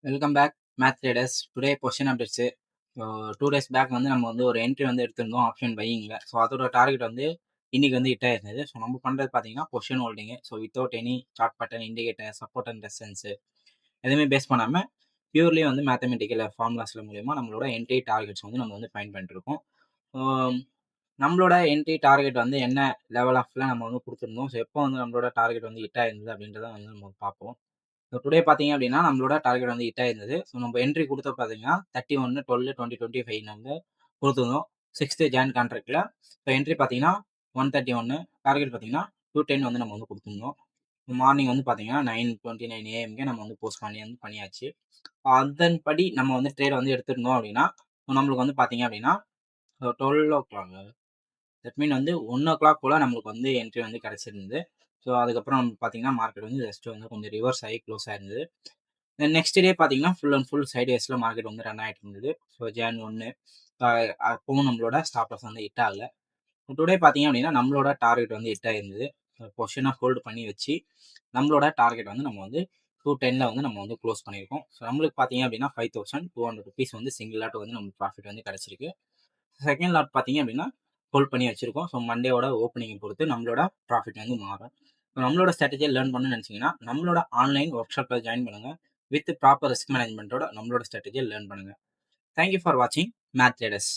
Welcome back math traders. Today position updates. So 2 days back வந்து நம்ம வந்து ஒரு என்ட்ரி வந்து எடுத்திருந்தோம் ஆப்ஷன் பையிங்கில். ஸோ அதோட டார்கெட் வந்து இன்னைக்கு வந்து ஹிட் ஆயிருந்தது. ஸோ நம்ம பண்ணுறது பார்த்தீங்கன்னா position holding. So without any chart pattern, indicator, support and resistance எதுவுமே பேஸ் பண்ணாமல் பியூர்லி வந்து மேத்தமெட்டிக்கல் ஃபார்முலாஸில் மூலியமாக நம்மளோட என்ட்ரி டார்கெட்ஸ் வந்து நம்ம வந்து ஃபைண்ட் பண்ணிட்டுருக்கோம். நம்மளோட என்ட்ரி டார்கெட் வந்து என்ன லெவல் ஆஃப்ல நம்ம வந்து கொடுத்துருந்தோம். ஸோ எப்போ வந்து நம்மளோட டார்கெட் வந்து ஹிட் ஆயிருந்தது அப்படின்றத வந்து நம்ம பார்ப்போம். ஸோ டுடே பார்த்தீங்க அப்படின்னா நம்மளோட டார்கெட் வந்து ஹிட் ஆயிருந்தது. ஸோ நம்ம என்ட்ரி கொடுத்த பார்த்தீங்கன்னா 31, 12, 2025 வந்து கொடுத்துருந்தோம் 6th ஜான் கான்ட்ராக்டில். ஸோ என்ட்ரி பார்த்தீங்கன்னா 131, டார்கெட் பார்த்தீங்கன்னா 210 வந்து நம்ம வந்து கொடுத்துருந்தோம். மார்னிங் வந்து பார்த்தீங்கன்னா 9:29 AM நம்ம வந்து போஸ்ட் பண்ணியாச்சு. அதன்படி நம்ம வந்து ட்ரேட் வந்து எடுத்துருந்தோம் அப்படின்னா நம்மளுக்கு வந்து பார்த்தீங்க அப்படின்னா 12 தட் மீன் வந்து 1 போல நம்மளுக்கு வந்து என்ட்ரி வந்து கிடைச்சிருந்தது. ஸோ அதுக்கப்புறம் பார்த்தீங்கன்னா மார்க்கெட் வந்து ஜஸ்ட் வந்து கொஞ்சம் ரிவர்ஸ் ஆகி க்ளோஸ் ஆயிருந்தது. நெக்ஸ்ட் டே பார்த்தீங்கன்னா ஃபுல் அண்ட் ஃபுல் சைட்வேஸில் மார்க்கெட் வந்து ரன் ஆகிட்டு இருந்தது. ஸோ ஜான் 1 அப்பவும் நம்மளோட ஸ்டாப் லாஸ் வந்து ஹிட் ஆகல. டுடே பார்த்தீங்க அப்படின்னா நம்மளோட டார்கெட் வந்து ஹிட் ஆயிருந்தது. பொசிஷனாக ஹோல்டு பண்ணி வச்சு நம்மளோட டார்கெட் வந்து நம்ம வந்து 210 வந்து நம்ம வந்து க்ளோஸ் பண்ணியிருக்கோம். ஸோ நம்மளுக்கு பார்த்தீங்க அப்படின்னா 5200 ருபீஸ் வந்து சிங்கிள் லாட் வந்து நம்மளுக்கு ப்ராஃபிட் வந்து கிடைச்சிருக்கு. செகண்ட் லாட் பார்த்தீங்க அப்படின்னா ஹோல்ட் பண்ணி வச்சிருக்கோம். ஸோ மண்டேவோட ஓப்பனிங் பொறுத்து நம்மளோட ப்ராஃபிட் வந்து மாறும். நம்மளோட ஸ்ட்ராட்டஜியை லேர்ன் பண்ணணும்னு நினச்சிங்கன்னா நம்மளோட ஆன்லைன் ஒர்க் ஷாப்பில் ஜாயின் பண்ணுங்கள். வித் ப்ராப்பர் ரிஸ்க் மேனேஜ்மெண்ட்டோட நம்மளோட ஸ்ட்ராட்டஜியை லேர்ன் பண்ணுங்கள். தேங்க்யூ ஃபார் வாட்சிங் மேத் ட்ரேடர்ஸ்.